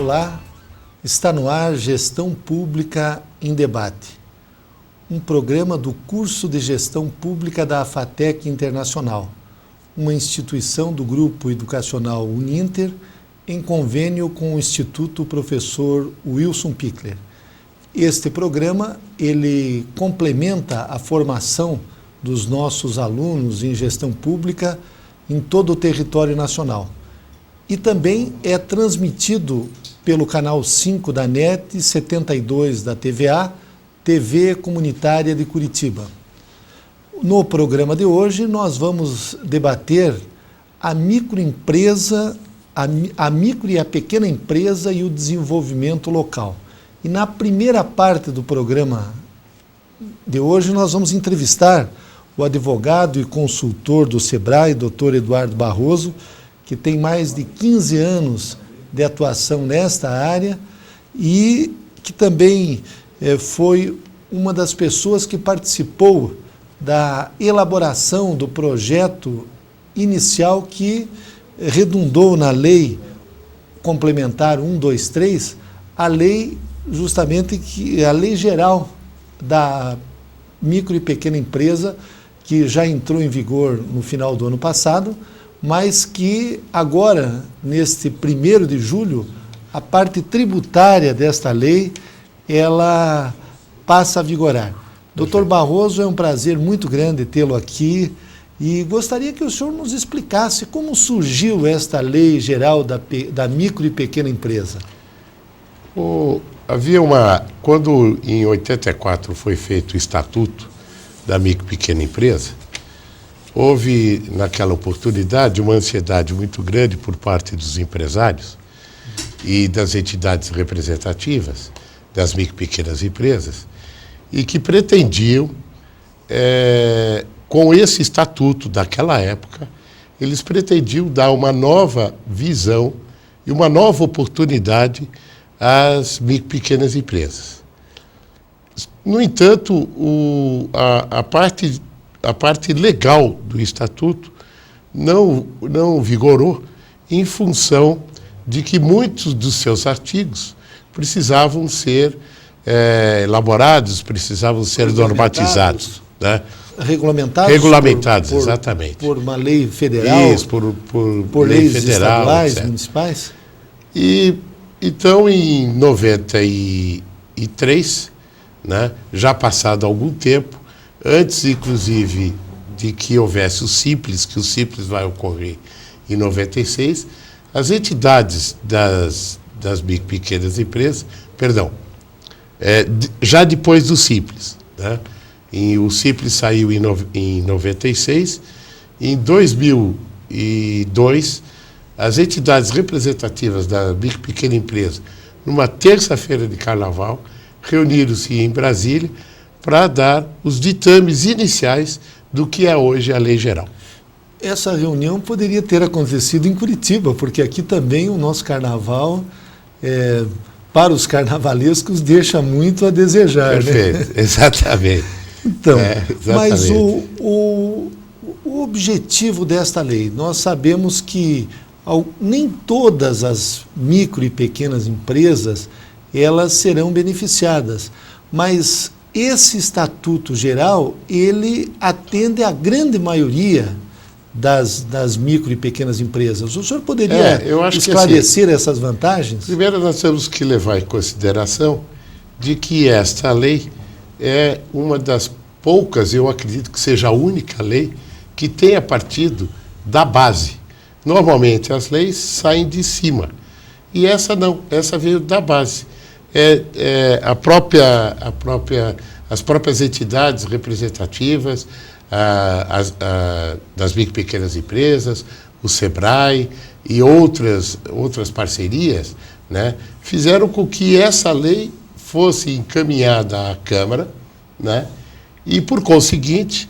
Olá, está no ar Gestão Pública em Debate, um programa do curso de Gestão Pública da AFATEC Internacional, uma instituição do Grupo Educacional Uninter, em convênio com o Instituto Professor Wilson Pickler. Este programa, ele complementa a formação dos nossos alunos em gestão pública em todo o território nacional. E também é transmitido pelo canal 5 da NET, 72 da TVA, TV Comunitária de Curitiba. No programa de hoje, nós vamos debater a microempresa, a micro e a pequena empresa e o desenvolvimento local. E na primeira parte do programa de hoje, nós vamos entrevistar o advogado e consultor do SEBRAE, Dr. Eduardo Barroso, que tem mais de 15 anos de atuação nesta área e que também foi uma das pessoas que participou da elaboração do projeto inicial que redundou na Lei Complementar 123, a lei justamente a Lei Geral da Micro e Pequena Empresa, que já entrou em vigor no final do ano passado, mas que agora, neste 1º de julho, a parte tributária desta lei, ela passa a vigorar. Doutor Barroso, é um prazer muito grande tê-lo aqui e gostaria que o senhor nos explicasse como surgiu esta lei geral da micro e pequena empresa. Quando em 84 foi feito o Estatuto da Micro e Pequena Empresa, houve, naquela oportunidade, uma ansiedade muito grande por parte dos empresários e das entidades representativas das micro e pequenas empresas, e que pretendiam, com esse estatuto daquela época, eles pretendiam dar uma nova visão e uma nova oportunidade às micro e pequenas empresas. No entanto, a parte legal do Estatuto não vigorou em função de que muitos dos seus artigos precisavam ser elaborados, precisavam ser normatizados. Né? Regulamentados, exatamente. Por uma lei federal? Isso, por leis federal, estaduais, etc. Municipais? E, então, em 93, né, já passado algum tempo, antes, inclusive, de que houvesse o Simples, que o Simples vai ocorrer em 96, as entidades das micro e pequenas empresas, já depois do Simples, né? O Simples saiu em 96, em 2002, as entidades representativas da micro e pequena empresa, numa terça-feira de carnaval, reuniram-se em Brasília para dar os ditames iniciais do que é hoje a Lei Geral. Essa reunião poderia ter acontecido em Curitiba, porque aqui também o nosso carnaval, para os carnavalescos, deixa muito a desejar. Perfeito, né? Exatamente. Então, mas o objetivo desta lei, nós sabemos que nem todas as micro e pequenas empresas elas serão beneficiadas, mas esse Estatuto Geral, ele atende à grande maioria das micro e pequenas empresas. O senhor poderia esclarecer essas vantagens? Primeiro, nós temos que levar em consideração de que esta lei é uma das poucas, eu acredito que seja a única lei, que tenha partido da base. Normalmente as leis saem de cima, e essa não, essa veio da base. As próprias entidades representativas das micro e pequenas empresas, o SEBRAE e outras parcerias, né, fizeram com que essa lei fosse encaminhada à Câmara, né, e, por conseguinte,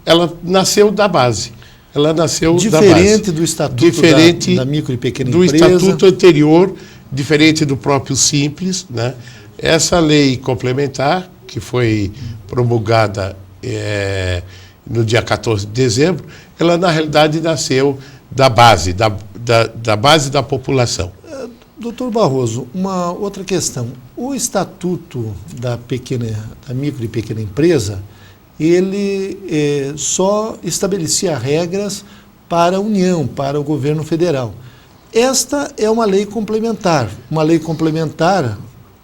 ela nasceu da base. Ela nasceu diferente do Estatuto da Micro e Pequena Empresa. Do Estatuto anterior, diferente do próprio Simples, né? Essa lei complementar, que foi promulgada no dia 14 de dezembro, ela, na realidade, nasceu da base, da base da população. Doutor Barroso, uma outra questão. O Estatuto da micro e pequena empresa, ele só estabelecia regras para a União, para o governo federal. Esta é uma lei complementar. Uma lei complementar,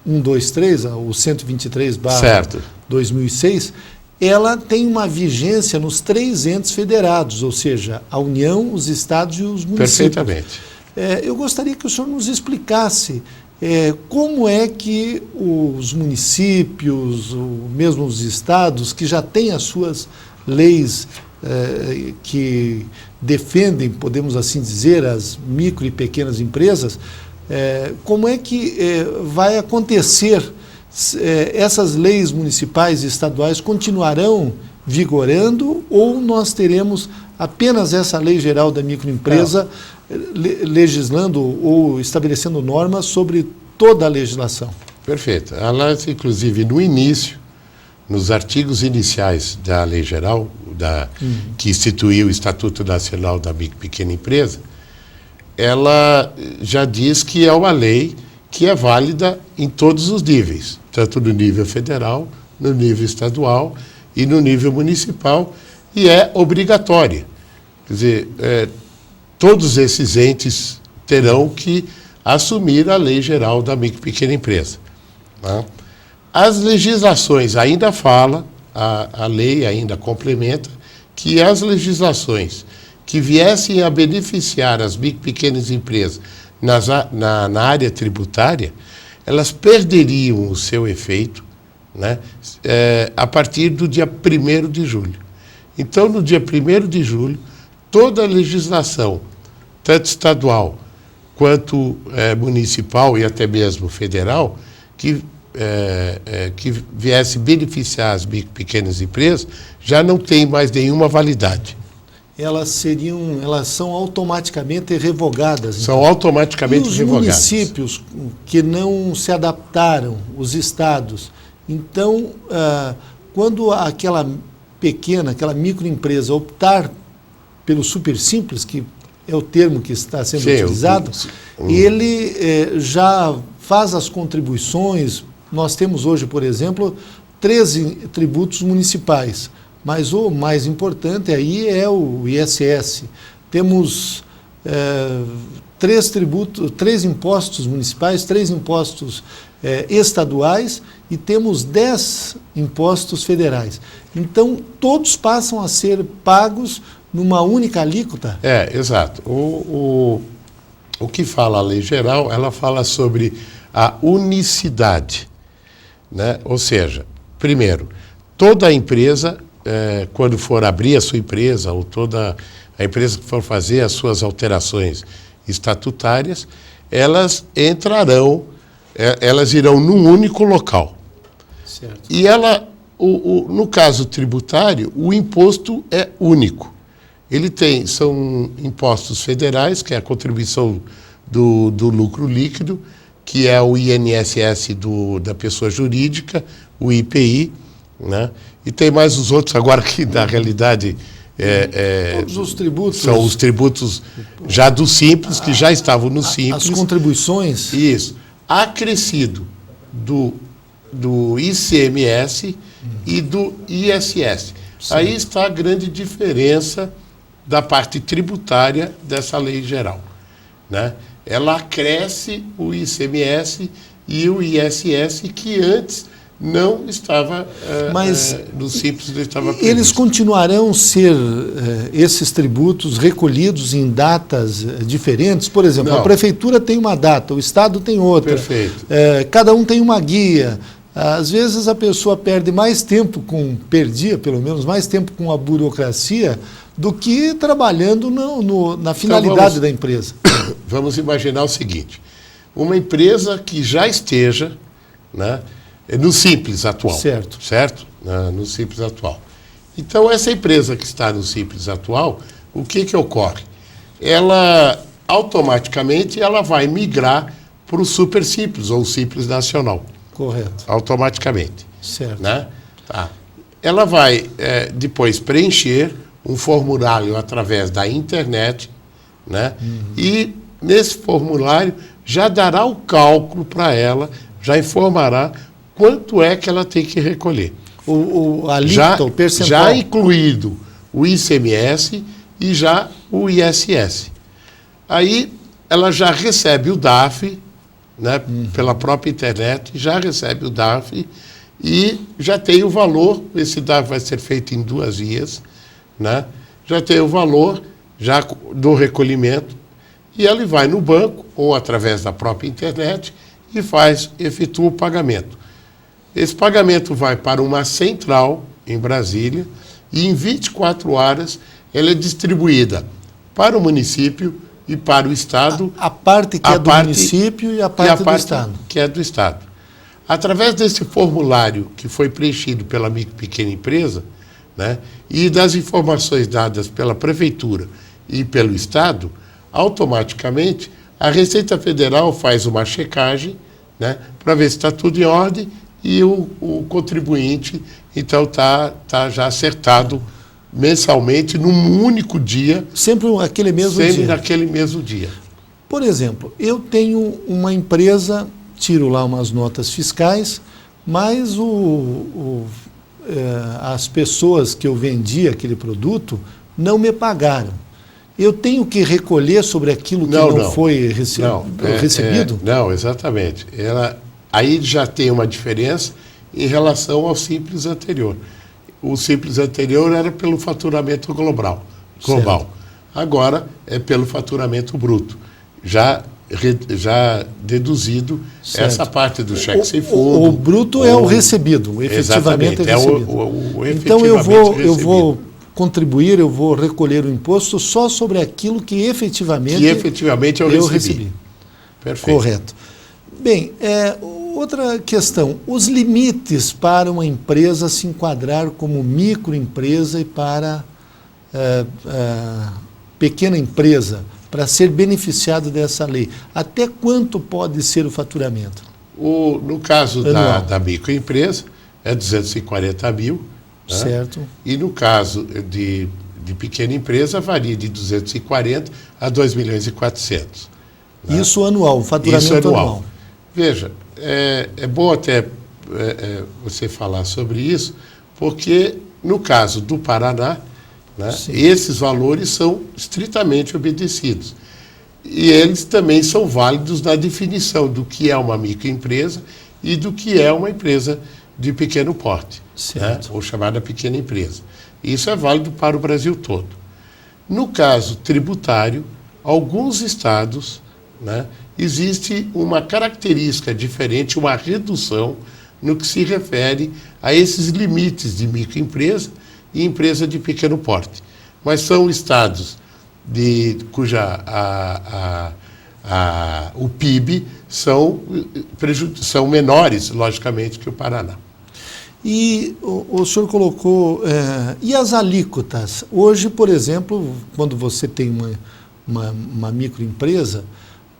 123, o 123/2006, ela tem uma vigência nos 3 entes federados, ou seja, a União, os estados e os municípios. Perfeitamente. Eu gostaria que o senhor nos explicasse como é que os municípios, ou mesmo os estados, que já têm as suas leis que defendem, podemos assim dizer, as micro e pequenas empresas, como é que vai acontecer? Essas leis municipais e estaduais continuarão vigorando ou nós teremos apenas essa lei geral da microempresa legislando ou estabelecendo normas sobre toda a legislação? Perfeito. Ela, inclusive, no início, nos artigos iniciais da lei geral, que instituiu o Estatuto Nacional da Micro e Pequena Empresa, ela já diz que é uma lei que é válida em todos os níveis, tanto no nível federal, no nível estadual e no nível municipal, e é obrigatória. Quer dizer, todos esses entes terão que assumir a lei geral da micro e pequena empresa. Né? As legislações ainda falam, a lei ainda complementa, que as legislações que viessem a beneficiar as micro e pequenas empresas na área tributária, elas perderiam o seu efeito, né, a partir do dia 1º de julho. Então, no dia 1º de julho, toda a legislação, tanto estadual quanto municipal e até mesmo federal, que viesse beneficiar as micro e pequenas empresas, já não tem mais nenhuma validade. Elas são automaticamente revogadas. São então, automaticamente revogadas. Os municípios que não se adaptaram, os estados, então, quando aquela microempresa optar pelo super simples, que é o termo que está sendo utilizado, ele já faz as contribuições. Nós temos hoje, por exemplo, 13 tributos municipais. Mas o mais importante aí é o ISS. Temos 3 impostos municipais, 3 impostos estaduais e temos 10 impostos federais. Então, todos passam a ser pagos numa única alíquota? Exato. O que fala a lei geral, ela fala sobre a unicidade, né? Ou seja, primeiro, toda a empresa, quando for abrir a sua empresa, ou toda a empresa que for fazer as suas alterações estatutárias, elas entrarão, elas irão num único local. Certo. E no caso tributário, o imposto é único. São impostos federais, que é a contribuição do lucro líquido, que é o INSS da pessoa jurídica, o IPI, né? E tem mais os outros agora que, na realidade, todos os tributos. São os tributos já do Simples, que já estavam no Simples. As contribuições. Isso. Acrescido do ICMS e do ISS. Sim. Aí está a grande diferença da parte tributária dessa lei geral, né? Ela acresce o ICMS e o ISS, que antes não estava, mas no Simples não estava previsto. Eles continuarão ser esses tributos recolhidos em datas diferentes? Por exemplo, a prefeitura tem uma data, o estado tem outra. Perfeito. Cada um tem uma guia. Às vezes a pessoa perde mais tempo perdia pelo menos mais tempo com a burocracia do que trabalhando na finalidade da empresa. Vamos imaginar o seguinte: uma empresa que já esteja, né, no Simples atual. Certo? No Simples atual. Então, essa empresa que está no Simples atual, o que ocorre? Ela, automaticamente, vai migrar para o Super Simples, ou Simples Nacional. Correto. Automaticamente. Certo. Né? Tá. Ela vai, depois, preencher um formulário através da internet, né? E nesse formulário já dará o cálculo para ela, já informará quanto é que ela tem que recolher. A alíquota, o percentual. Já incluído o ICMS e já o ISS. Aí ela já recebe o DARF, né, pela própria internet, já recebe o DARF e já tem o valor. Esse DARF vai ser feito em 2 vias, né? Já tem o valor já do recolhimento e ele vai no banco ou através da própria internet e efetua o pagamento. Esse pagamento vai para uma central em Brasília e em 24 horas ela é distribuída para o município e para o Estado. A parte que é do município e a parte do Estado. Que é do Estado. Através desse formulário que foi preenchido pela micro e pequena empresa, né, e das informações dadas pela Prefeitura e pelo Estado, automaticamente a Receita Federal faz uma checagem, né, para ver se está tudo em ordem e o contribuinte, então, está já acertado mensalmente, num único dia. Sempre aquele mesmo dia. Sempre naquele mesmo dia. Por exemplo, eu tenho uma empresa, tiro lá umas notas fiscais, mas as pessoas que eu vendi aquele produto não me pagaram. Eu tenho que recolher sobre aquilo que não foi recebido? Não, exatamente. Aí já tem uma diferença em relação ao simples anterior. O simples anterior era pelo faturamento global. Agora é pelo faturamento bruto. Já deduzido essa parte do cheque sem fundo. O bruto é o recebido, o efetivamente é recebido. O então eu vou contribuir, eu vou recolher o imposto só sobre aquilo que efetivamente eu recebi. Perfeito. Correto. Bem, outra questão, os limites para uma empresa se enquadrar como microempresa e para pequena empresa, para ser beneficiado dessa lei. Até quanto pode ser o faturamento? No caso da microempresa, é 240 mil. Né? Certo. E no caso de pequena empresa, varia de 240 a 2 milhões e 400. Né? Isso anual, o faturamento anual. Veja, é bom até você falar sobre isso, porque no caso do Paraná, né, esses valores são estritamente obedecidos. E eles também são válidos na definição do que é uma microempresa e do que é uma empresa de pequeno porte, né, ou chamada pequena empresa. Isso é válido para o Brasil todo. No caso tributário, alguns estados, né, existe uma característica diferente, uma redução no que se refere a esses limites de microempresa e empresa de pequeno porte. Mas são estados cuja o PIB são menores, logicamente, que o Paraná. E o senhor colocou... e as alíquotas? Hoje, por exemplo, quando você tem uma microempresa,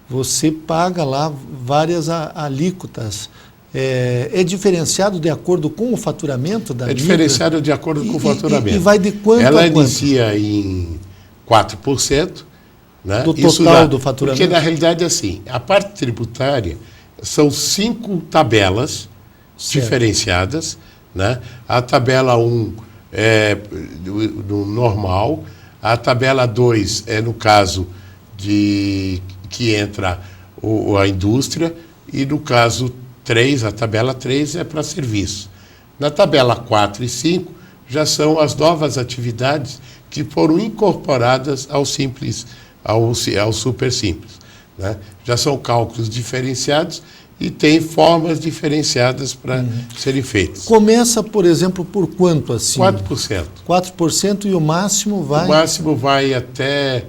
você paga lá várias alíquotas. É diferenciado de acordo com o faturamento da micro? É diferenciado de acordo com o faturamento. E vai de quanto Ela a quanto? inicia em 4%. Né? Do total do faturamento? Porque, na realidade, é assim, a parte tributária são 5 tabelas diferenciadas. Né? A tabela 1 é do normal, a tabela 2 é no caso que entra a indústria, e no caso 3, a tabela 3 é para serviço. Na tabela 4 e 5 já são as novas atividades que foram incorporadas ao super simples. Né? Já são cálculos diferenciados e tem formas diferenciadas para serem feitas. Começa, por exemplo, por quanto assim? 4%. 4% e o máximo vai? O máximo vai até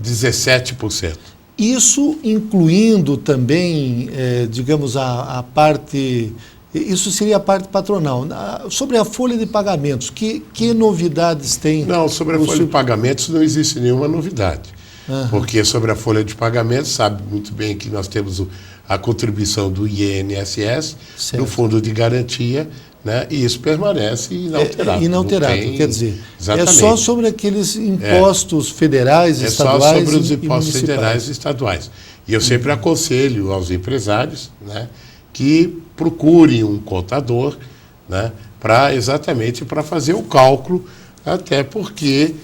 17%. Isso incluindo também, digamos, a parte... Isso seria a parte patronal. Sobre a folha de pagamentos, que novidades tem? Não, sobre a folha de pagamentos não existe nenhuma novidade. Porque sobre a folha de pagamentos, sabe muito bem que nós temos a contribuição do INSS, do Fundo de Garantia, né? E isso permanece inalterado. Inalterado, quer dizer, exatamente. É só sobre aqueles impostos federais, estaduais só sobre os impostos federais e estaduais. E eu sempre aconselho aos empresários, né, que procurem um contador, né, exatamente para fazer o cálculo, até porque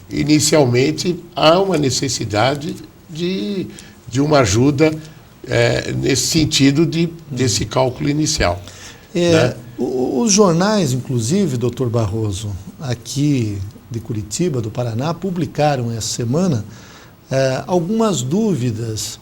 inicialmente há uma necessidade de uma ajuda nesse sentido desse cálculo inicial. Né? Os jornais, inclusive, doutor Barroso, aqui de Curitiba, do Paraná, publicaram essa semana algumas dúvidas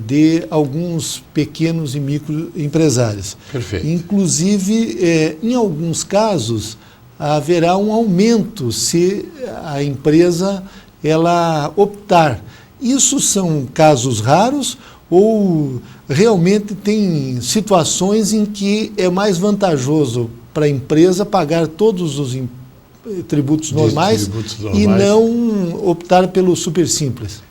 de alguns pequenos e microempresários. Perfeito. Inclusive, em alguns casos, haverá um aumento se a empresa ela optar. Isso são casos raros ou realmente tem situações em que é mais vantajoso para a empresa pagar todos os tributos normais e não optar pelo super simples?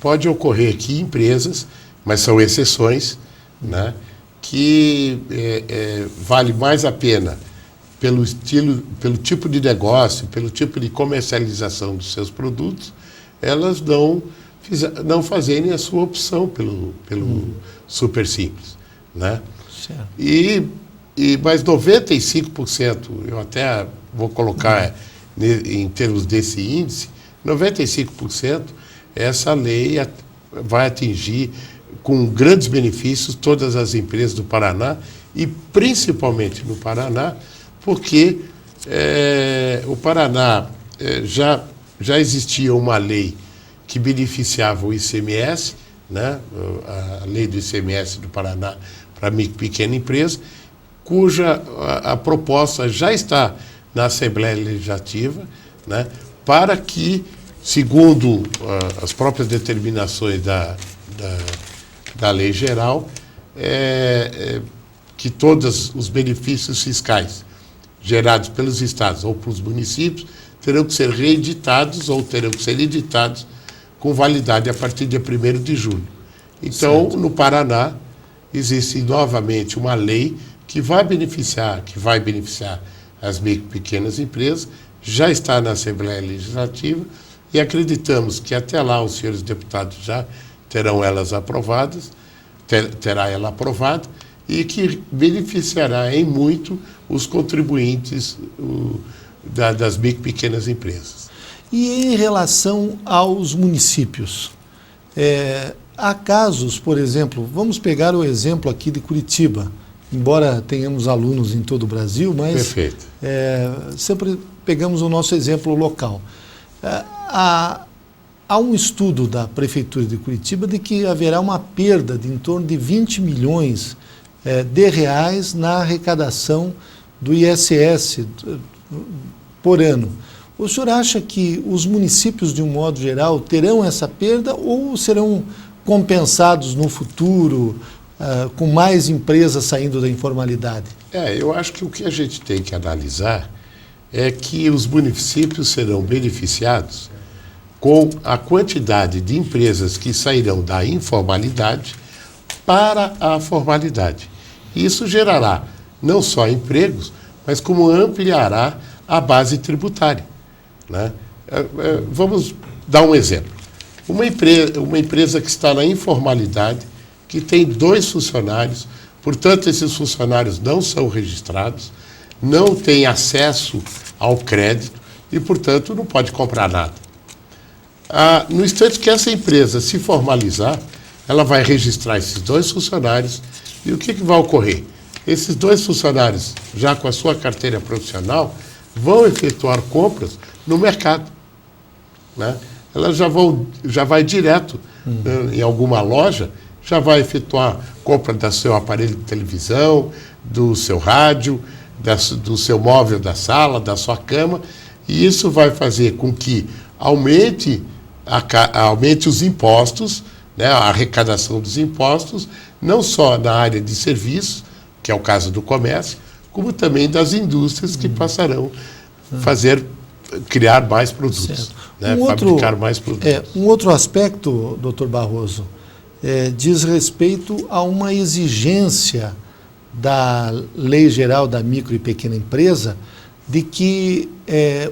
Pode ocorrer aqui empresas, mas são exceções, né, que vale mais a pena pelo tipo de negócio, pelo tipo de comercialização dos seus produtos, elas não fazerem a sua opção pelo super simples, né? Certo. Mas 95%, eu até vou colocar em termos desse índice, 95% essa lei vai atingir com grandes benefícios todas as empresas do Paraná e principalmente no Paraná, porque o Paraná já existia uma lei que beneficiava o ICMS, né, a lei do ICMS do Paraná para micro e pequena empresa, cuja a proposta já está na Assembleia Legislativa, né, para que, segundo as próprias determinações da lei geral, que todos os benefícios fiscais gerados pelos estados ou pelos municípios terão que ser reeditados ou terão que ser editados com validade a partir de 1º de julho. Então, certo. No Paraná, existe novamente uma lei que vai beneficiar as micro e pequenas empresas, já está na Assembleia Legislativa e acreditamos que até lá os senhores deputados já terão elas aprovadas, terá ela aprovada e que beneficiará em muito os contribuintes das micro e pequenas empresas. E em relação aos municípios, há casos, por exemplo, vamos pegar o exemplo aqui de Curitiba, embora tenhamos alunos em todo o Brasil, mas perfeito. Sempre pegamos o nosso exemplo local. Há um estudo da Prefeitura de Curitiba de que haverá uma perda de em torno de 20 milhões de reais na arrecadação do ISS por ano. O senhor acha que os municípios, de um modo geral, terão essa perda ou serão compensados no futuro com mais empresas saindo da informalidade? Eu acho que o que a gente tem que analisar é que os municípios serão beneficiados com a quantidade de empresas que sairão da informalidade para a formalidade. Isso gerará não só empregos, mas como ampliará a base tributária, né? Vamos dar um exemplo. Uma empresa que está na informalidade, que tem 2 funcionários, portanto, esses funcionários não são registrados, não têm acesso ao crédito e, portanto, não pode comprar nada. No instante que essa empresa se formalizar, ela vai registrar esses 2 funcionários e o que vai ocorrer? Esses 2 funcionários, já com a sua carteira profissional, vão efetuar compras no mercado, né? Ela já vai direto em alguma loja, já vai efetuar compra do seu aparelho de televisão, do seu rádio, do seu móvel da sala, da sua cama, e isso vai fazer com que aumente os impostos, né, a arrecadação dos impostos, não só na área de serviços, que é o caso do comércio, como também das indústrias que passarão a criar mais produtos, né, fabricar mais produtos. Um outro aspecto, doutor Barroso, diz respeito a uma exigência da Lei Geral da Micro e Pequena Empresa, de que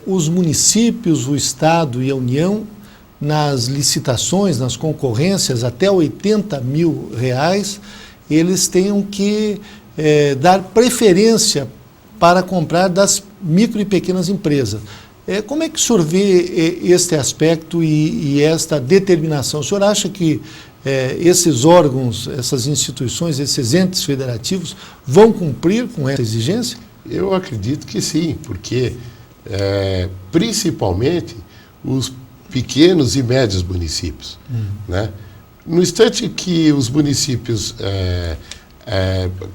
os municípios, o Estado e a União, nas licitações, nas concorrências, até R$80 mil, eles tenham que dar preferência para comprar das micro e pequenas empresas. Como é que o senhor vê este aspecto e esta determinação? O senhor acha que esses órgãos, essas instituições, esses entes federativos vão cumprir com essa exigência? Eu acredito que sim, porque principalmente os pequenos e médios municípios. Né? No instante que os municípios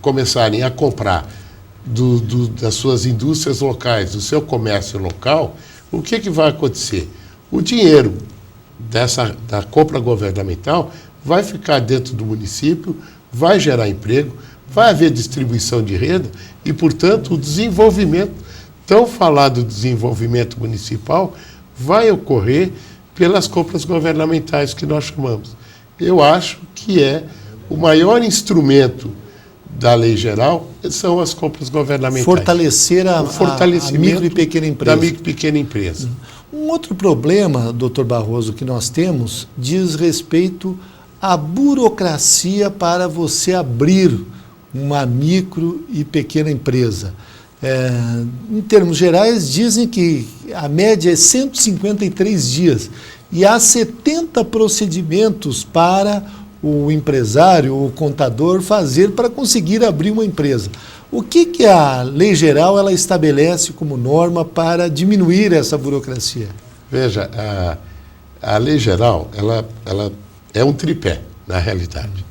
começarem a comprar das suas indústrias locais, do seu comércio local, o que vai acontecer? O dinheiro da compra governamental vai ficar dentro do município, vai gerar emprego, vai haver distribuição de renda e, portanto, o desenvolvimento, tão falado desenvolvimento municipal, vai ocorrer pelas compras governamentais que nós chamamos. Eu acho que o maior instrumento da lei geral são as compras governamentais. Fortalecer a micro e pequena empresa. Da micro e pequena empresa. Um outro problema, doutor Barroso, que nós temos, diz respeito à burocracia para você abrir uma micro e pequena empresa. Em termos gerais, dizem que a média é 153 dias e há 70 procedimentos para o empresário, o contador, fazer para conseguir abrir uma empresa. O que a lei geral ela estabelece como norma para diminuir essa burocracia? Veja, a lei geral ela é um tripé, na realidade.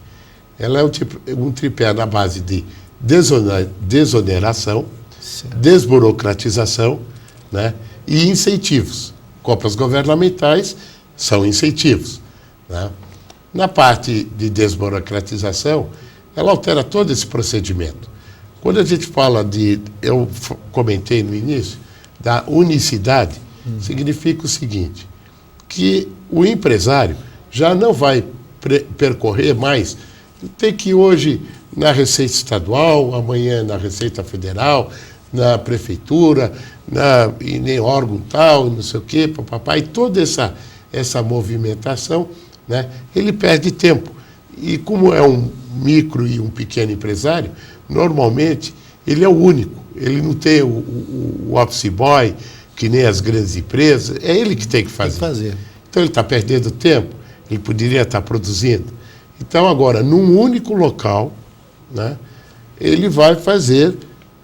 Ela é um tripé na base de desoneração, desburocratização, né, e incentivos. Compras governamentais são incentivos. Né? Na parte de desburocratização, ela altera todo esse procedimento. Quando a gente fala eu comentei no início, da unicidade, significa o seguinte, que o empresário já não vai percorrer mais, tem que ir hoje na Receita Estadual, amanhã na Receita Federal, na Prefeitura, em órgão tal, não sei o quê, papapá, e toda essa movimentação, né, ele perde tempo. E como é um micro e um pequeno empresário, normalmente ele é o único, ele não tem o office boy, que nem as grandes empresas, é ele que tem que fazer. Então ele está perdendo tempo, ele poderia estar produzindo. Então agora, num único local, né, ele vai fazer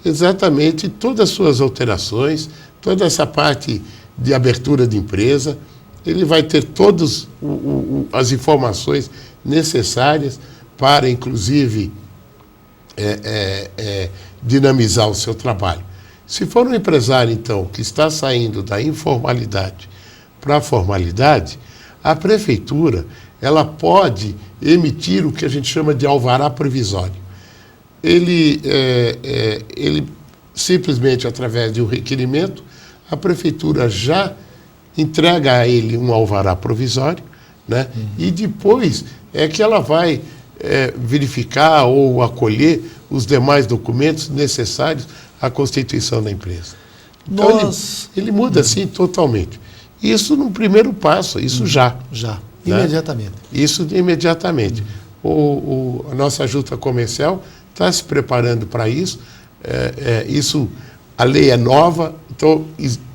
exatamente todas as suas alterações, toda essa parte de abertura de empresa, ele vai ter todas as informações necessárias para, inclusive, dinamizar o seu trabalho. Se for um empresário, então, que está saindo da informalidade para a formalidade, a prefeitura ela pode emitir o que a gente chama de alvará provisório. Ele simplesmente, através de um requerimento, a prefeitura já entrega a ele um alvará provisório, né? E depois é que ela vai verificar ou acolher os demais documentos necessários à constituição da empresa. Então, ele muda, assim, totalmente. Isso no primeiro passo, isso já. Já, né? Imediatamente. Isso imediatamente. A nossa junta comercial está se preparando para isso. A lei é nova, então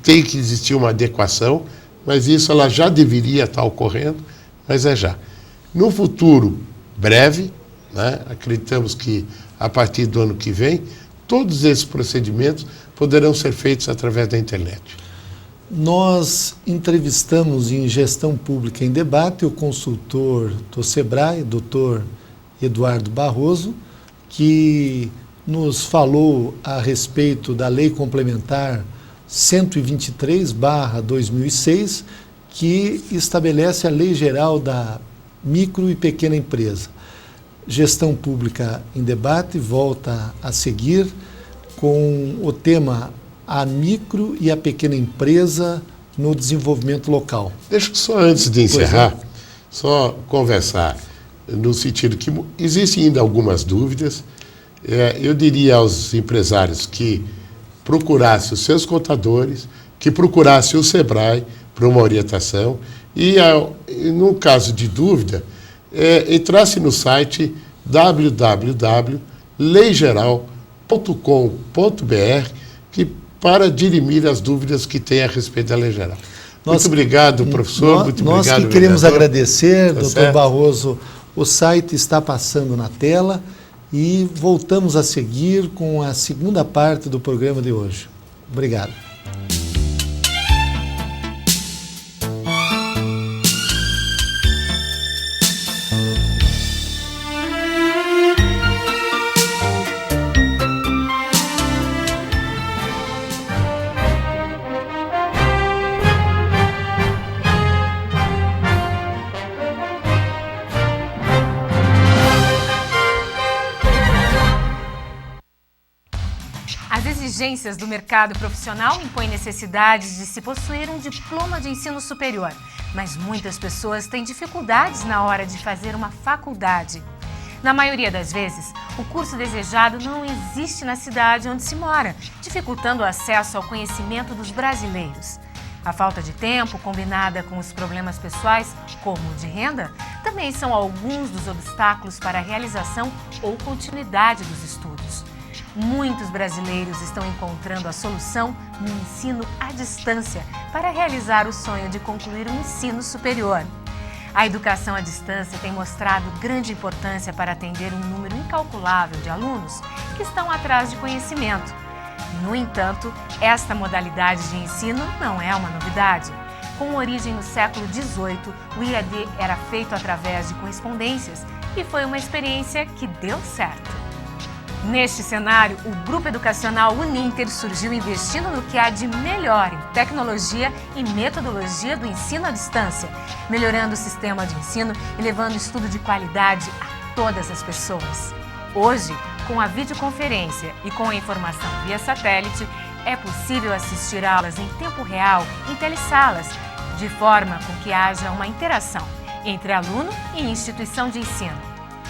tem que existir uma adequação, mas isso ela já deveria estar ocorrendo, mas já. No futuro breve, né, acreditamos que a partir do ano que vem, todos esses procedimentos poderão ser feitos através da internet. Nós entrevistamos em Gestão Pública em Debate o consultor do SEBRAE, Dr. Eduardo Barroso, que nos falou a respeito da Lei Complementar 123/2006, que estabelece a Lei Geral da Micro e Pequena Empresa. Gestão Pública em Debate volta a seguir com o tema a micro e a pequena empresa no desenvolvimento local. Deixa eu só, antes de encerrar, só conversar no sentido que existem ainda algumas dúvidas. eu diria aos empresários que procurassem os seus contadores, que procurassem o Sebrae para uma orientação e, no caso de dúvida, entrasse no site www.leigeral.com.br para dirimir as dúvidas que tem a respeito da Lei Geral. Muito obrigado, professor. Muito obrigado, nós que queremos agradecer, doutor Barroso. O site está passando na tela e voltamos a seguir com a segunda parte do programa de hoje. Obrigado. As exigências do mercado profissional impõem necessidades de se possuir um diploma de ensino superior, mas muitas pessoas têm dificuldades na hora de fazer uma faculdade. Na maioria das vezes, o curso desejado não existe na cidade onde se mora, dificultando o acesso ao conhecimento dos brasileiros. A falta de tempo, combinada com os problemas pessoais, como o de renda, também são alguns dos obstáculos para a realização ou continuidade dos estudos. Muitos brasileiros estão encontrando a solução no ensino à distância para realizar o sonho de concluir um ensino superior. A educação à distância tem mostrado grande importância para atender um número incalculável de alunos que estão atrás de conhecimento. No entanto, esta modalidade de ensino não é uma novidade. Com origem no século XVIII, o IAD era feito através de correspondências e foi uma experiência que deu certo. Neste cenário, o Grupo Educacional Uninter surgiu investindo no que há de melhor em tecnologia e metodologia do ensino à distância, melhorando o sistema de ensino e levando estudo de qualidade a todas as pessoas. Hoje, com a videoconferência e com a informação via satélite, é possível assistir aulas em tempo real em telesalas, de forma com que haja uma interação entre aluno e instituição de ensino.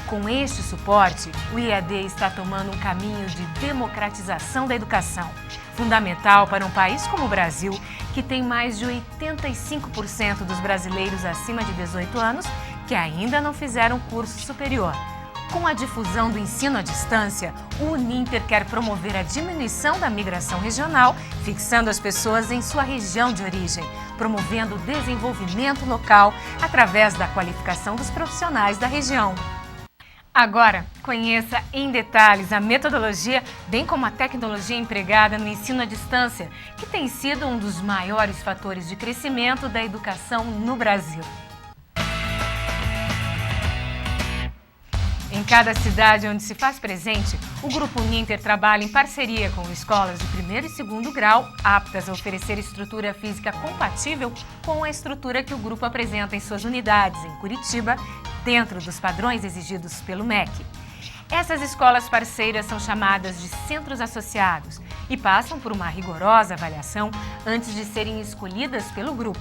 Com este suporte, o IAD está tomando um caminho de democratização da educação, fundamental para um país como o Brasil, que tem mais de 85% dos brasileiros acima de 18 anos que ainda não fizeram curso superior. Com a difusão do ensino à distância, o Uninter quer promover a diminuição da migração regional, fixando as pessoas em sua região de origem, promovendo o desenvolvimento local através da qualificação dos profissionais da região. Agora, conheça em detalhes a metodologia, bem como a tecnologia empregada no ensino à distância, que tem sido um dos maiores fatores de crescimento da educação no Brasil. Em cada cidade onde se faz presente, o Grupo Uninter trabalha em parceria com escolas de primeiro e segundo grau, aptas a oferecer estrutura física compatível com a estrutura que o grupo apresenta em suas unidades em Curitiba, dentro dos padrões exigidos pelo MEC. Essas escolas parceiras são chamadas de centros associados e passam por uma rigorosa avaliação antes de serem escolhidas pelo grupo.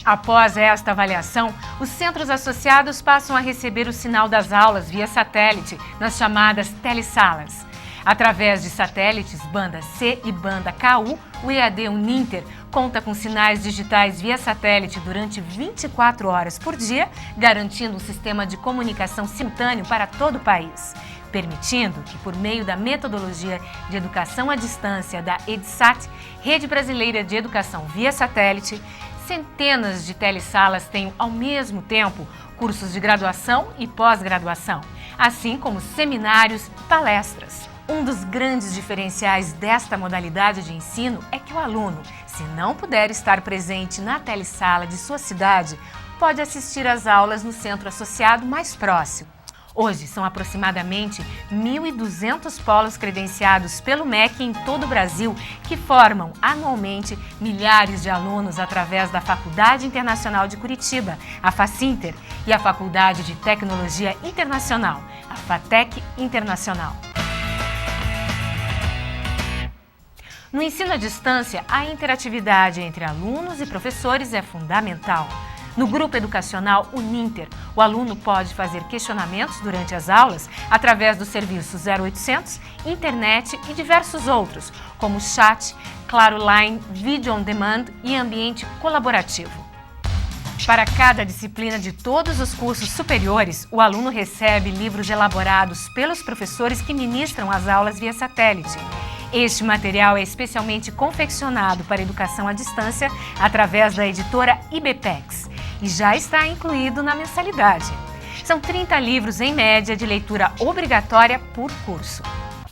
Após esta avaliação, os centros associados passam a receber o sinal das aulas via satélite nas chamadas telesalas. Através de satélites banda C e banda KU, o IAD Uninter conta com sinais digitais via satélite durante 24 horas por dia, garantindo um sistema de comunicação simultâneo para todo o país, permitindo que, por meio da metodologia de educação à distância da EDSAT, Rede Brasileira de Educação via Satélite, centenas de telesalas tenham, ao mesmo tempo, cursos de graduação e pós-graduação, assim como seminários e palestras. Um dos grandes diferenciais desta modalidade de ensino é que o aluno, se não puder estar presente na telesala de sua cidade, pode assistir às aulas no centro associado mais próximo. Hoje, são aproximadamente 1.200 polos credenciados pelo MEC em todo o Brasil, que formam anualmente milhares de alunos através da Faculdade Internacional de Curitiba, a Facinter, e a Faculdade de Tecnologia Internacional, a FATEC Internacional. No ensino à distância, a interatividade entre alunos e professores é fundamental. No Grupo Educacional Uninter, O aluno pode fazer questionamentos durante as aulas através do serviço 0800, internet e diversos outros, como chat, Claro Line, vídeo on demand e ambiente colaborativo. Para cada disciplina de todos os cursos superiores, o aluno recebe livros elaborados pelos professores que ministram as aulas via satélite. Este material é especialmente confeccionado para educação à distância através da editora IBPEX e já está incluído na mensalidade. São 30 livros em média de leitura obrigatória por curso.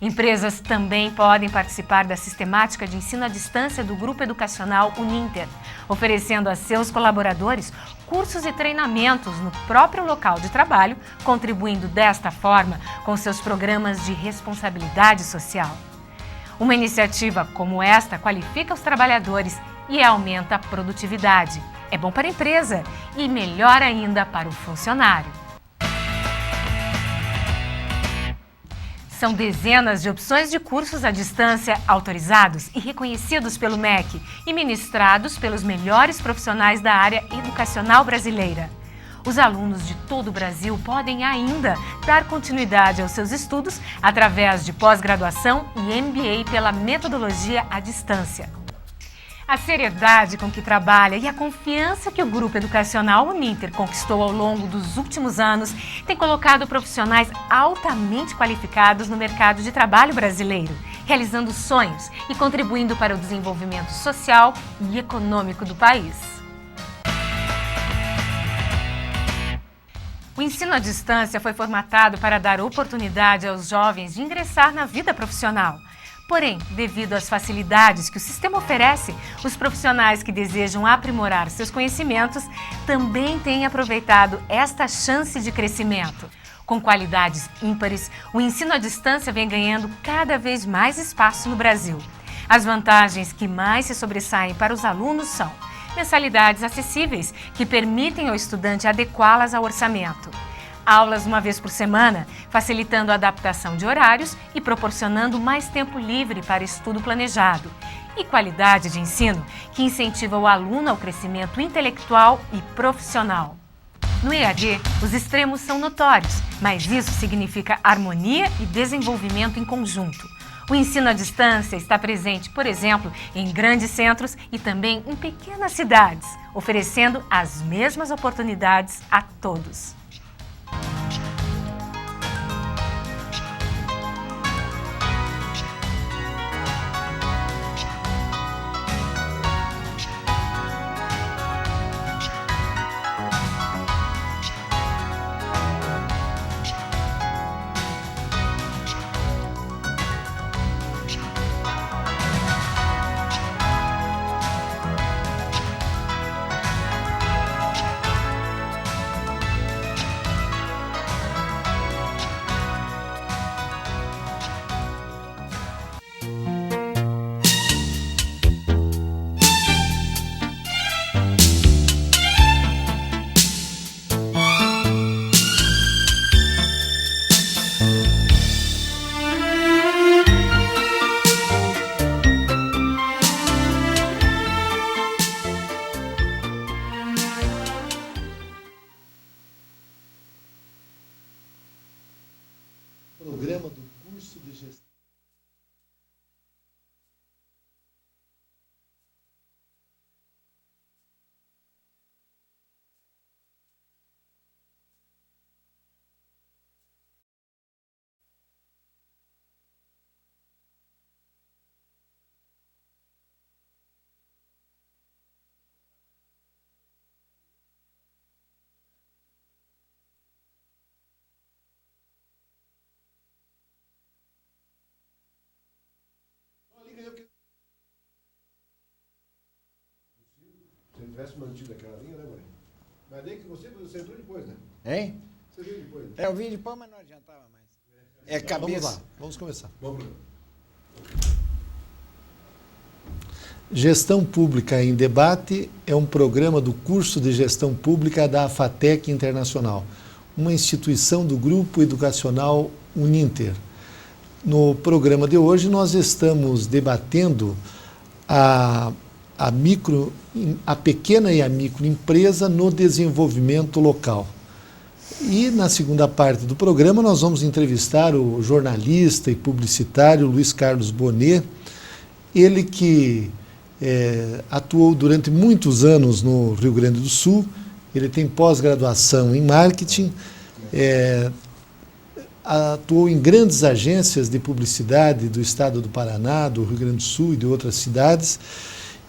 Empresas também podem participar da sistemática de ensino à distância do Grupo Educacional Uninter, oferecendo a seus colaboradores cursos e treinamentos no próprio local de trabalho, contribuindo desta forma com seus programas de responsabilidade social. Uma iniciativa como esta qualifica os trabalhadores e aumenta a produtividade. É bom para a empresa e melhor ainda para o funcionário. São dezenas de opções de cursos à distância autorizados e reconhecidos pelo MEC e ministrados pelos melhores profissionais da área educacional brasileira. Os alunos de todo o Brasil podem ainda dar continuidade aos seus estudos através de pós-graduação e MBA pela metodologia à distância. A seriedade com que trabalha e a confiança que o Grupo Educacional Uninter conquistou ao longo dos últimos anos tem colocado profissionais altamente qualificados no mercado de trabalho brasileiro, realizando sonhos e contribuindo para o desenvolvimento social e econômico do país. O ensino à distância foi formatado para dar oportunidade aos jovens de ingressar na vida profissional. Porém, devido às facilidades que o sistema oferece, os profissionais que desejam aprimorar seus conhecimentos também têm aproveitado esta chance de crescimento. Com qualidades ímpares, o ensino à distância vem ganhando cada vez mais espaço no Brasil. As vantagens que mais se sobressaem para os alunos são mensalidades acessíveis, que permitem ao estudante adequá-las ao orçamento. Aulas uma vez por semana, facilitando a adaptação de horários e proporcionando mais tempo livre para estudo planejado. E qualidade de ensino, que incentiva o aluno ao crescimento intelectual e profissional. No EAD, os extremos são notórios, mas isso significa harmonia e desenvolvimento em conjunto. O ensino à distância está presente, por exemplo, em grandes centros e também em pequenas cidades, oferecendo as mesmas oportunidades a todos. Programa do curso de gestão. Se tivesse mantido aquela linha, né, mãe? Mas daí que você entrou depois, né? Hein? Você veio depois. Né? Eu vim depois, mas não adiantava mais. É cabeça. Vamos lá, vamos começar. Vamos lá. Gestão Pública em Debate é um programa do curso de Gestão Pública da AFATEC Internacional, uma instituição do Grupo Educacional Uninter. No programa de hoje, nós estamos debatendo a pequena e a microempresa no desenvolvimento local. E na segunda parte do programa nós vamos entrevistar o jornalista e publicitário Luiz Carlos Bonet, ele que atuou durante muitos anos no Rio Grande do Sul, ele tem pós-graduação em marketing, atuou em grandes agências de publicidade do estado do Paraná, do Rio Grande do Sul e de outras cidades,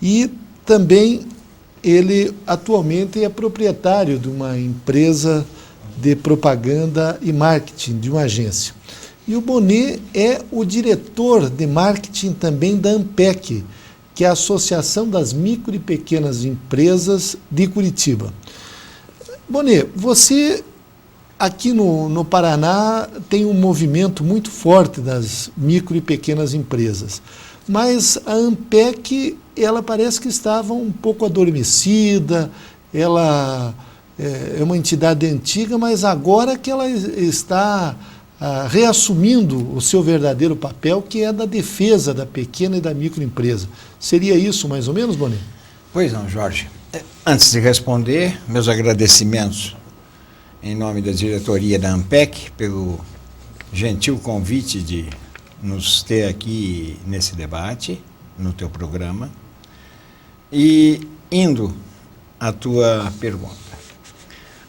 e também ele atualmente é proprietário de uma empresa de propaganda e marketing, de uma agência. E o Bonet é o diretor de marketing também da ANPEC, que é a Associação das Micro e Pequenas Empresas de Curitiba. Bonet, você aqui no Paraná tem um movimento muito forte das micro e pequenas empresas, mas a ANPEC, ela parece que estava um pouco adormecida, ela é uma entidade antiga, mas agora que ela está reassumindo o seu verdadeiro papel, que é da defesa da pequena e da microempresa. Seria isso mais ou menos, Bonet? Pois não, Jorge. Antes de responder, meus agradecimentos em nome da diretoria da ANPEC pelo gentil convite de nos ter aqui nesse debate, no teu programa. E indo à tua pergunta.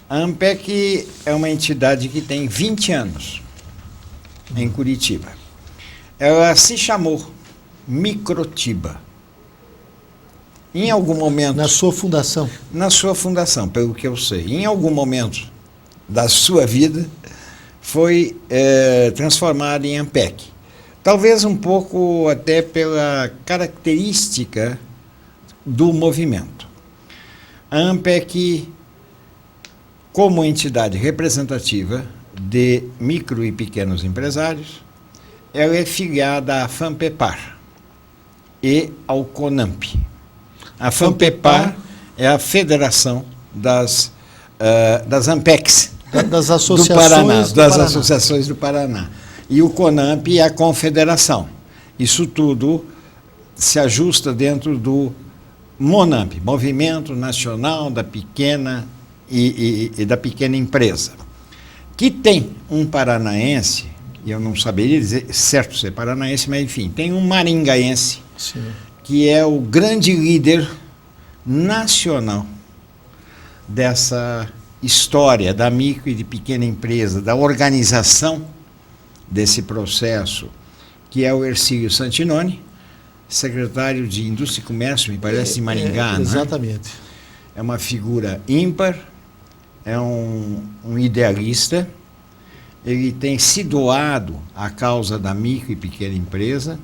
A ANPEC é uma entidade que tem 20 anos em Curitiba. Ela se chamou Microtiba. Em algum momento... Na sua fundação? Na sua fundação, pelo que eu sei. Em algum momento da sua vida, foi transformada em ANPEC. Talvez um pouco até pela característica do movimento. A ANPEC, como entidade representativa de micro e pequenos empresários, ela é filiada à FAMPEPAR e ao CONAMP. A FAMPEPAR é a federação das ANPECs das associações do Paraná, do das Paraná. associações do Paraná. E o CONAMP é a confederação. Isso tudo se ajusta dentro do MONAMP, Movimento Nacional da Pequena e da Pequena Empresa, que tem um paranaense, e eu não saberia dizer certo ser paranaense, mas enfim, tem um maringaense, Sim. que é o grande líder nacional dessa história da micro e de pequena empresa, da organização desse processo, que é o Hercílio Santinoni, secretário de Indústria e Comércio, me parece, em Maringá. Exatamente. É uma figura ímpar, é um idealista, ele tem se doado à causa da micro e pequena empresa,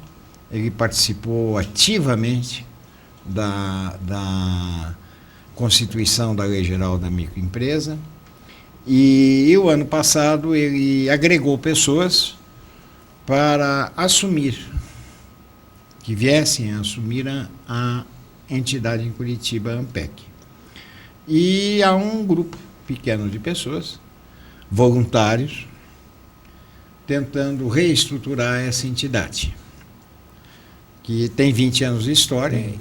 ele participou ativamente da constituição da Lei Geral da Microempresa, e o ano passado ele agregou pessoas para assumir, que viessem a assumir a entidade em Curitiba, a ANPEC. E há um grupo pequeno de pessoas, voluntários, tentando reestruturar essa entidade, que tem 20 anos de história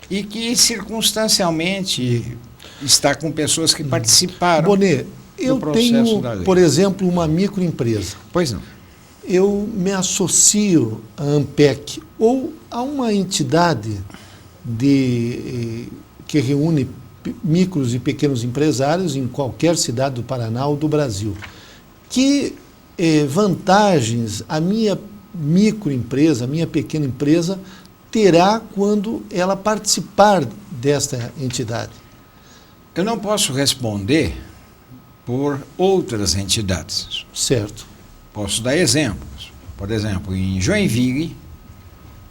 e que circunstancialmente está com pessoas que participaram. Bonet, eu do processo tenho, da lei. por exemplo, uma microempresa. Pois não. Eu me associo à ANPEC ou a uma entidade que reúne micros e pequenos empresários em qualquer cidade do Paraná ou do Brasil. Que vantagens a minha microempresa, a minha pequena empresa, terá quando ela participar desta entidade? Eu não posso responder por outras entidades. Certo. Posso dar exemplos. Por exemplo, em Joinville,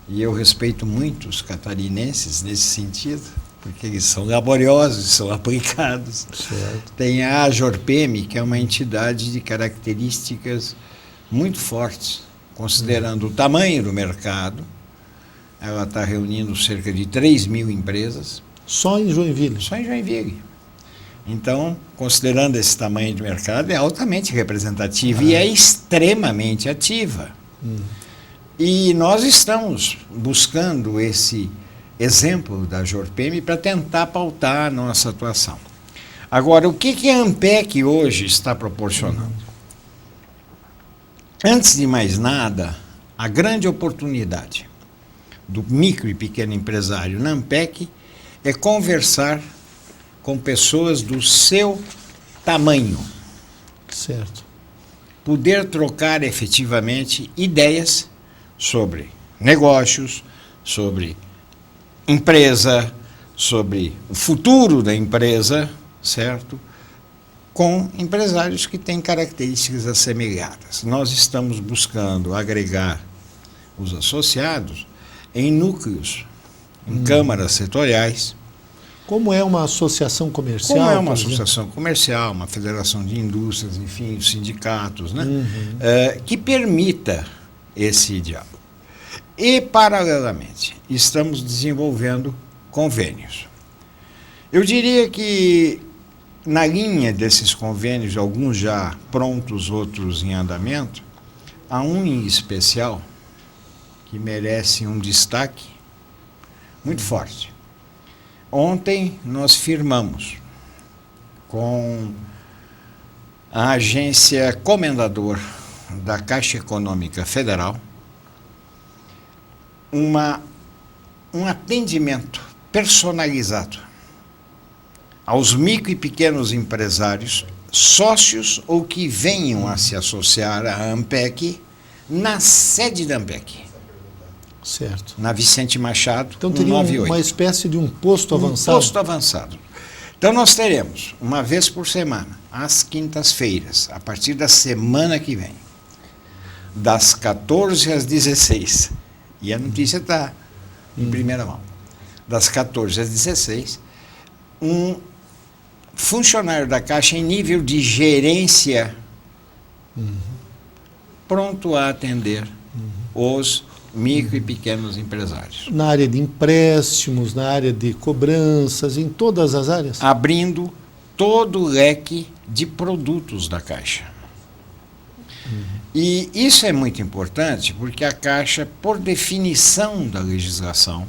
e eu respeito muito os catarinenses nesse sentido, porque eles são laboriosos, são aplicados. Certo. Tem a Ajorpem, que é uma entidade de características muito fortes, considerando o tamanho do mercado. Ela está reunindo cerca de 3.000 empresas. Só em Joinville? Só em Joinville. Então, considerando esse tamanho de mercado, é altamente representativa e é extremamente ativa. E nós estamos buscando esse exemplo da Ajorpem para tentar pautar a nossa atuação. Agora, o que a Ampec hoje está proporcionando? Antes de mais nada, a grande oportunidade do micro e pequeno empresário na Ampec é conversar com pessoas do seu tamanho. Certo. Poder trocar efetivamente ideias sobre negócios, sobre empresa, sobre o futuro da empresa, certo? Com empresários que têm características assemelhadas. Nós estamos buscando agregar os associados em núcleos, em câmaras setoriais. Como é uma associação comercial? Como é uma por exemplo? associação comercial, uma federação de indústrias, enfim, os sindicatos, né? Que permita esse diálogo. E, paralelamente, estamos desenvolvendo convênios. Eu diria que, na linha desses convênios, alguns já prontos, outros em andamento, há um em especial que merece um destaque muito forte. Ontem nós firmamos com a agência Comendador da Caixa Econômica Federal um atendimento personalizado aos micro e pequenos empresários, sócios ou que venham a se associar à Ampec, na sede da Ampec, Certo. na Vicente Machado, Então teria 198. uma espécie de um posto avançado? Posto avançado. Então nós teremos, uma vez por semana, às quintas-feiras, a partir da semana que vem, das 14 às 16, e a notícia está em primeira mão, das 14 às 16, um funcionário da Caixa em nível de gerência pronto a atender os micro e pequenos empresários. Na área de empréstimos, na área de cobranças, em todas as áreas? Abrindo todo o leque de produtos da Caixa. E isso é muito importante porque a Caixa, por definição da legislação,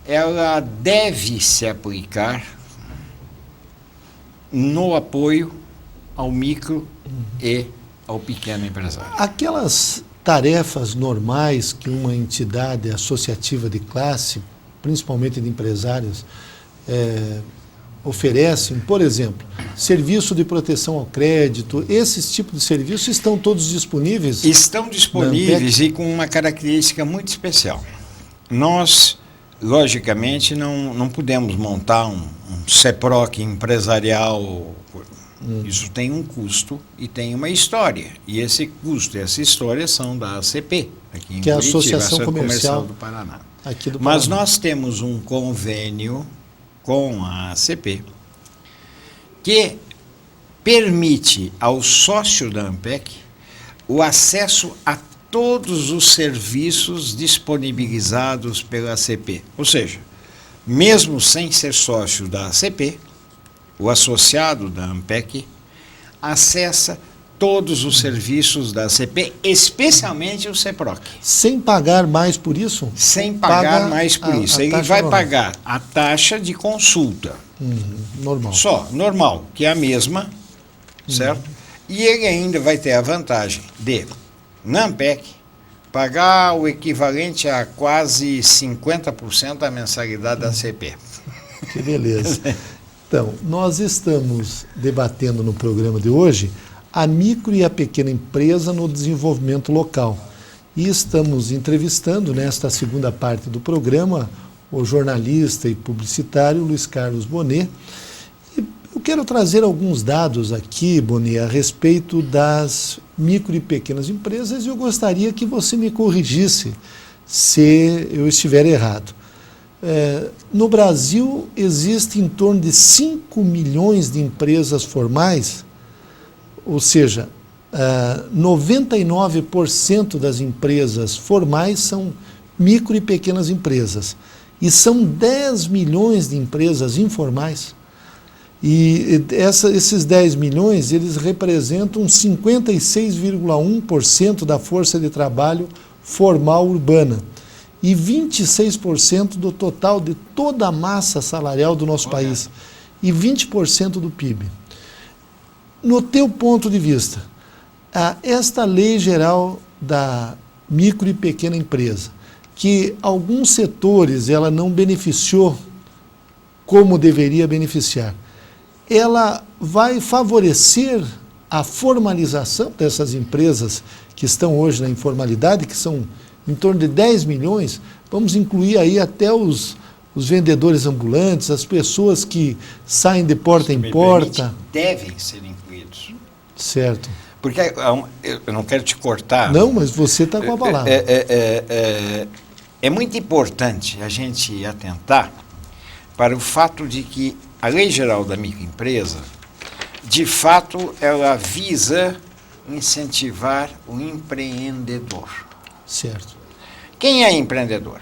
ela deve se aplicar no apoio ao micro e ao pequeno empresário. Aquelas tarefas normais que uma entidade associativa de classe, principalmente de empresários, oferecem, por exemplo, serviço de proteção ao crédito, esses tipos de serviços estão todos disponíveis? Estão disponíveis e com uma característica muito especial. Nós, logicamente, não podemos montar um CEPROC empresarial. Isso tem um custo e tem uma história. E esse custo e essa história são da ACP, aqui em Que é a Curitiba, Associação Comercial do Paraná. Aqui do Mas Paraná. nós temos um convênio com a ACP que permite ao sócio da Ampec o acesso a todos os serviços disponibilizados pela ACP. Ou seja, mesmo sem ser sócio da ACP, o associado da Ampec acessa todos os serviços da ACP, especialmente o CEPROC. Sem pagar mais por isso? Sem pagar mais por isso. Ele taxa vai normal. pagar a taxa de consulta. Normal. Só, normal, que é a mesma, certo? E ele ainda vai ter a vantagem de, na Ampec, pagar o equivalente a quase 50% da mensalidade da ACP. Que beleza. Então, nós estamos debatendo no programa de hoje a micro e a pequena empresa no desenvolvimento local. E estamos entrevistando, nesta segunda parte do programa, o jornalista e publicitário Luiz Carlos Bonet. E eu quero trazer alguns dados aqui, Bonet, a respeito das micro e pequenas empresas, e eu gostaria que você me corrigisse se eu estiver errado. No Brasil, existe em torno de 5 milhões de empresas formais, ou seja, 99% das empresas formais são micro e pequenas empresas. E são 10 milhões de empresas informais. E esses 10 milhões, eles representam 56,1% da força de trabalho formal urbana e 26% do total de toda a massa salarial do nosso país. e 20% do PIB. No teu ponto de vista, esta lei geral da micro e pequena empresa, que alguns setores ela não beneficiou como deveria beneficiar, ela vai favorecer a formalização dessas empresas que estão hoje na informalidade, que são em torno de 10 milhões, vamos incluir aí até os vendedores ambulantes, as pessoas que saem de porta em porta. Devem ser incluídos. Certo. Porque eu não quero te cortar. Não, mas você está com a palavra. É muito importante a gente atentar para o fato de que a Lei Geral da Microempresa, de fato, ela visa incentivar o empreendedor. Certo. Quem é empreendedor?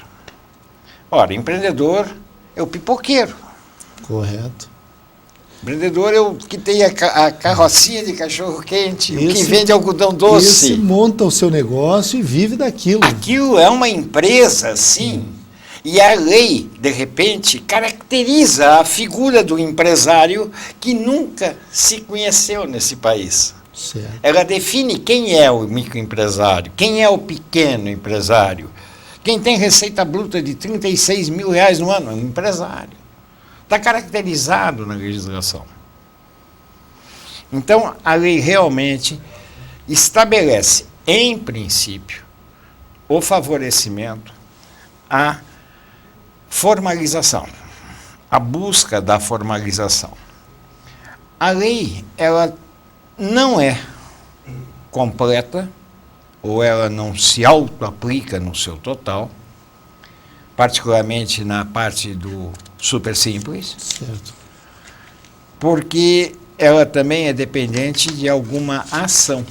Ora, empreendedor é o pipoqueiro. Correto. Empreendedor é o que tem a carrocinha de cachorro-quente, o que vende algodão doce. Esse monta o seu negócio e vive daquilo. Aquilo é uma empresa, sim. E a lei, de repente, caracteriza a figura do empresário que nunca se conheceu nesse país. Certo. Ela define quem é o microempresário, quem é o pequeno empresário. Quem tem receita bruta de R$36 mil no ano é um empresário. Está caracterizado na legislação. Então, a lei realmente estabelece, em princípio, o favorecimento à formalização, a busca da formalização. A lei, ela não é completa, ou ela não se auto-aplica no seu total, particularmente na parte do super simples, Certo. porque ela também é dependente de alguma ação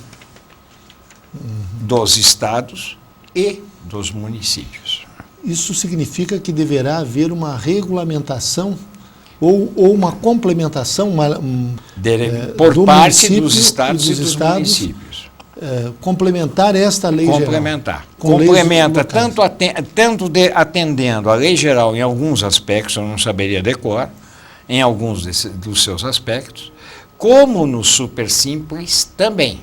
dos estados e dos municípios. Isso significa que deverá haver uma regulamentação ou uma complementação Por do parte município dos estados e dos estados, municípios. Complementar esta lei Complementar. geral. Com Complementa leis locais. tanto atendendo a lei geral em alguns aspectos, eu não saberia decor, em alguns dos seus aspectos, como no super simples também.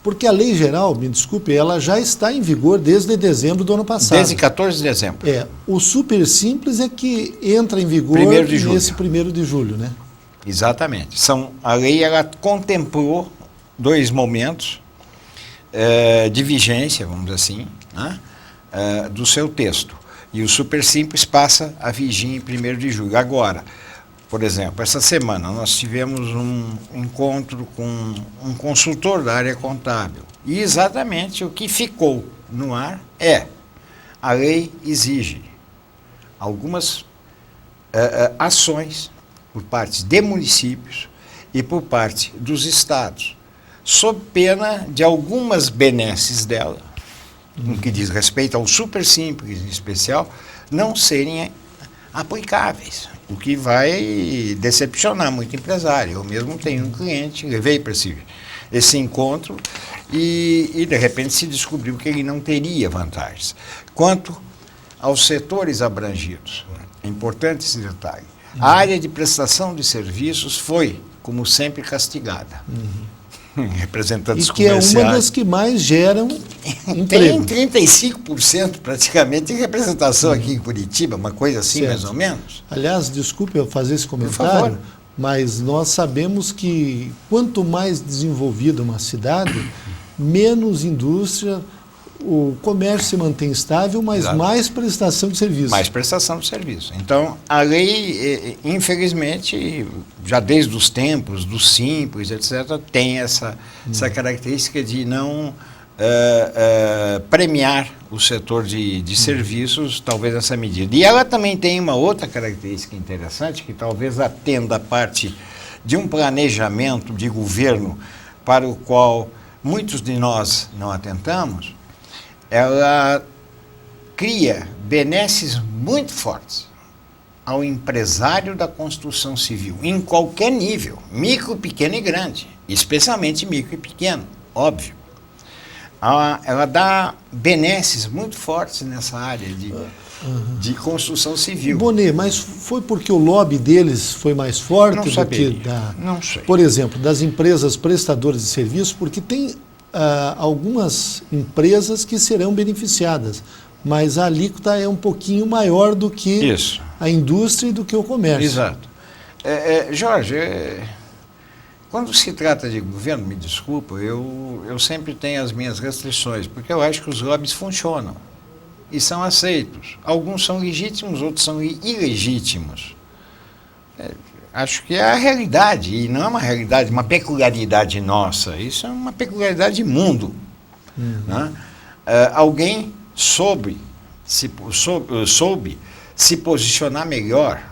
Porque a lei geral, me desculpe, ela já está em vigor desde dezembro do ano passado. Desde 14 de dezembro. O super simples é que entra em vigor 1º de julho. nesse 1º de julho, né? Exatamente. A lei ela contemplou 2 momentos de vigência, vamos dizer assim, né, do seu texto. E o super simples passa a vigir em 1º de julho. Agora, por exemplo, essa semana nós tivemos um encontro com um consultor da área contábil. E exatamente o que ficou no ar é: a lei exige algumas ações por parte de municípios e por parte dos estados, sob pena de algumas benesses dela, no que diz respeito ao super simples em especial, não serem aplicáveis, o que vai decepcionar muito empresário. Eu mesmo tenho um cliente, levei para esse encontro e de repente se descobriu que ele não teria vantagens. Quanto aos setores abrangidos, é importante esse detalhe. A área de prestação de serviços foi, como sempre, castigada. Representantes e que comerciais. é uma das que mais geram emprego. Tem 35% praticamente de representação aqui em Curitiba, uma coisa assim, Certo. mais ou menos. Aliás, desculpe eu fazer esse favor. comentário, mas nós sabemos que quanto mais desenvolvida uma cidade, menos indústria, o comércio se mantém estável, mas Exato. mais prestação de serviço. Mais prestação de serviço. Então, a lei, infelizmente, já desde os tempos do simples, etc., tem essa característica de não premiar o setor de serviços, talvez nessa medida. E ela também tem uma outra característica interessante, que talvez atenda a parte de um planejamento de governo para o qual muitos de nós não atentamos. Ela cria benesses muito fortes ao empresário da construção civil, em qualquer nível, micro, pequeno e grande, especialmente micro e pequeno, óbvio. Ela dá benesses muito fortes nessa área de construção civil. Bonet, mas foi porque o lobby deles foi mais forte Não do saberia, que não sei. por exemplo, das empresas prestadoras de serviço, porque tem algumas empresas que serão beneficiadas, mas a alíquota é um pouquinho maior do que Isso. a indústria e do que o comércio. Exato. Jorge, quando se trata de governo, me desculpa, eu sempre tenho as minhas restrições, porque eu acho que os lobbies funcionam e são aceitos. Alguns são legítimos, outros são ilegítimos. Acho que é a realidade, e não é uma realidade, uma peculiaridade nossa, isso é uma peculiaridade de mundo. Né? Alguém soube se posicionar melhor.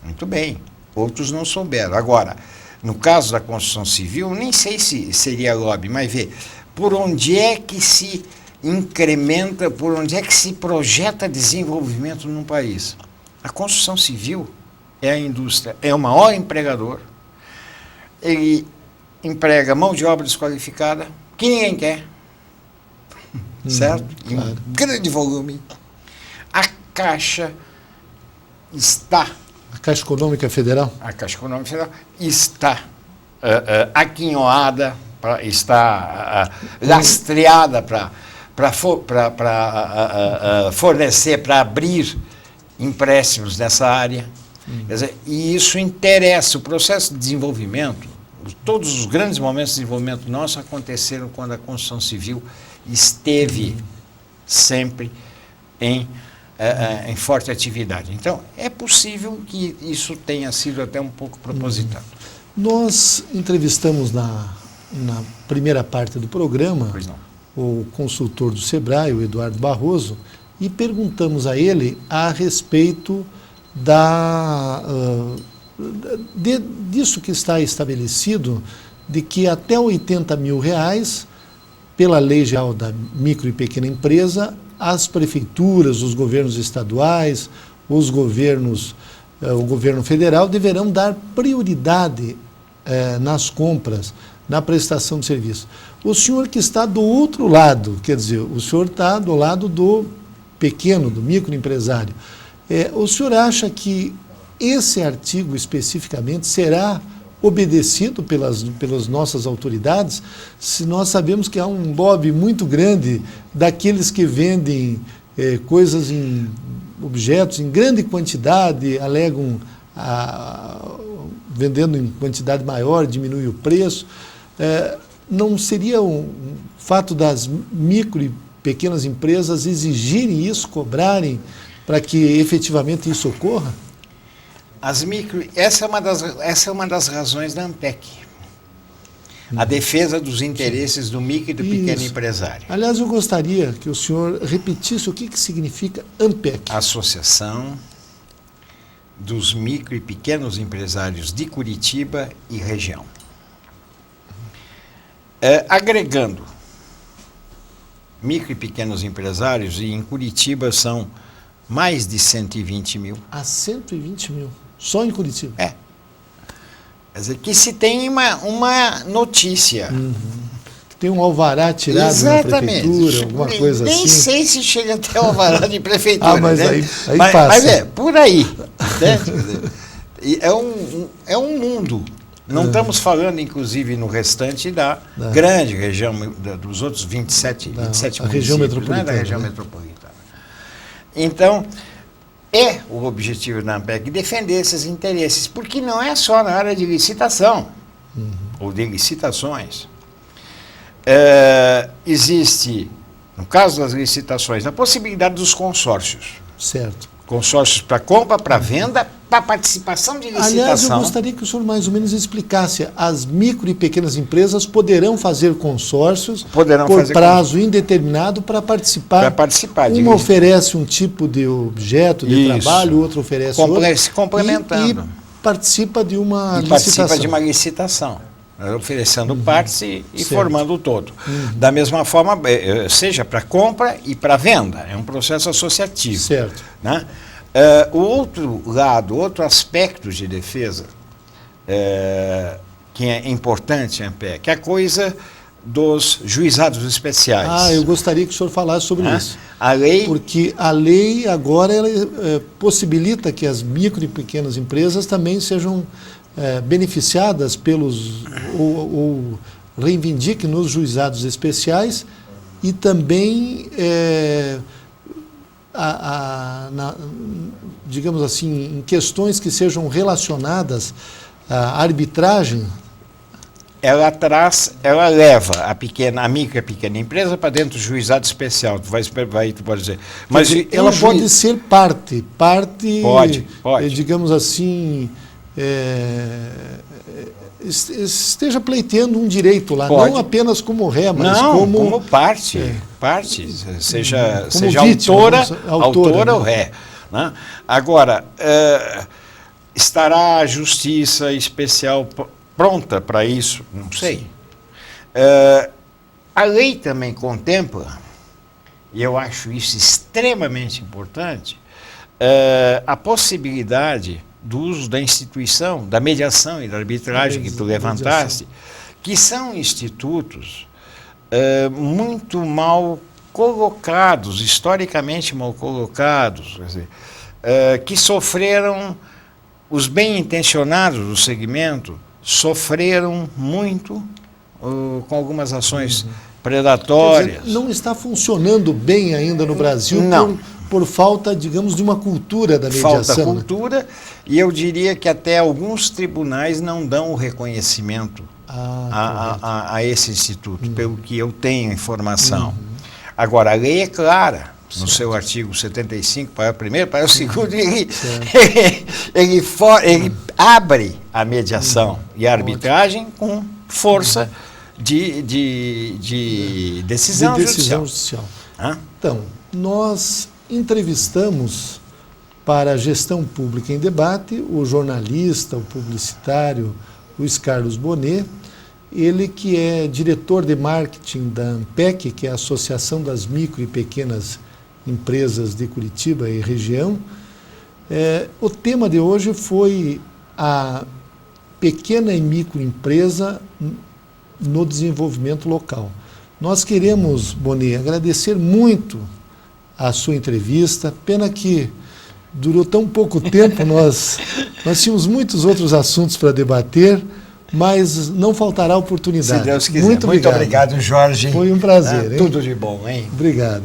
Muito bem, outros não souberam. Agora, no caso da construção civil, nem sei se seria lobby, mas vê, por onde é que se incrementa, por onde é que se projeta desenvolvimento num país? A construção civil é a indústria, é o maior empregador, ele emprega mão de obra desqualificada, que ninguém quer, certo? Em um grande volume. A Caixa está... A Caixa Econômica Federal? A Caixa Econômica Federal está aquinhoada, está lastreada para fornecer, para abrir empréstimos nessa área. Quer dizer, e isso interessa. O processo de desenvolvimento, todos os grandes momentos de desenvolvimento nosso aconteceram quando a construção civil esteve sempre em forte atividade. Então, é possível que isso tenha sido até um pouco propositado. Nós entrevistamos na primeira parte do programa Pois não. o consultor do SEBRAE, o Eduardo Barroso, e perguntamos a ele a respeito disso que está estabelecido, de que até R$80 mil, pela Lei Geral da Micro e Pequena Empresa, as prefeituras, os governos estaduais, o governo federal deverão dar prioridade nas compras, na prestação de serviço. O senhor que está do outro lado, quer dizer, o senhor está do lado do pequeno, do microempresário, o senhor acha que esse artigo especificamente será obedecido pelas nossas autoridades, se nós sabemos que há um lobby muito grande daqueles que vendem coisas objetos em grande quantidade, alegam vendendo em quantidade maior, diminui o preço. Não seria um fato das micro e pequenas empresas exigirem isso, cobrarem, para que efetivamente isso ocorra? Essa é uma das razões da ANPEC. A defesa dos interesses do micro e do pequeno empresário. Aliás, eu gostaria que o senhor repetisse o que significa ANPEC. Associação dos Micro e Pequenos Empresários de Curitiba e região. Agregando micro e pequenos empresários, e em Curitiba são mais de 120 mil. 120 mil, só em Curitiba? Quer dizer, que se tem uma notícia. Tem um alvará tirado Exatamente. na prefeitura, alguma coisa Nem assim? sei se chega até o alvará de prefeitura. Mas né? aí mas, passa. Mas por aí. Né? É um mundo. Não estamos falando, inclusive, no restante da grande região, dos outros 27 a região metropolitana. Da região metropolitana. Então, é o objetivo da ANPEC defender esses interesses, porque não é só na área de licitação, ou de licitações. Existe, no caso das licitações, a possibilidade dos consórcios. Certo. Consórcios para compra, para venda, para participação de licitação. Aliás, eu gostaria que o senhor mais ou menos explicasse. As micro e pequenas empresas poderão fazer consórcios por prazo indeterminado para participar. Para participar. Uma oferece um tipo de objeto, de trabalho, outra oferece outro. Se complementando. E participa de uma licitação. Participa de uma licitação, oferecendo partes e formando o todo. Da mesma forma, seja para compra e para venda. É um processo associativo. Certo. Né? O outro lado, outro aspecto de defesa que é importante, ANPEC, é a coisa dos juizados especiais. Ah, eu gostaria que o senhor falasse sobre isso. A lei... Porque a lei agora ela, possibilita que as micro e pequenas empresas também sejam beneficiadas pelos, ou reivindiquem nos juizados especiais e também, digamos assim, em questões que sejam relacionadas à arbitragem. Ela leva a micro e a pequena empresa para dentro do juizado especial. Tu pode dizer. Mas ela pode ser parte. Pode. Digamos assim, esteja pleiteando um direito lá, pode. não apenas como ré, mas não, como parte, seja vítima, autora né? ou ré. Né? Agora, estará a justiça especial pronta para isso? Não sei. A lei também contempla, e eu acho isso extremamente importante, a possibilidade do uso da instituição, da mediação e da arbitragem que tu levantaste, que são institutos muito mal colocados, historicamente mal colocados, quer dizer, que sofreram, os bem-intencionados do segmento sofreram muito com algumas ações predatórias. Quer dizer, não está funcionando bem ainda no Brasil por falta, digamos, de uma cultura da mediação. Falta cultura, e eu diria que até alguns tribunais não dão o reconhecimento a esse instituto, pelo que eu tenho informação. Agora, a lei é clara, no seu artigo 75, para o primeiro, para o segundo, ele abre a mediação e a arbitragem com força de decisão judicial. Então, nós entrevistamos para a Gestão Pública em Debate o jornalista, o publicitário Luiz Carlos Bonet, ele que é diretor de marketing da AMPEC, que é a Associação das Micro e Pequenas Empresas de Curitiba e região. O tema de hoje foi a pequena e microempresa no desenvolvimento local. Nós queremos, Bonet, agradecer muito a sua entrevista. Pena que durou tão pouco tempo, nós tínhamos muitos outros assuntos para debater, mas não faltará oportunidade. Se Deus quiser. Muito obrigado, Jorge. Foi um prazer. Tudo de bom, hein? Obrigado.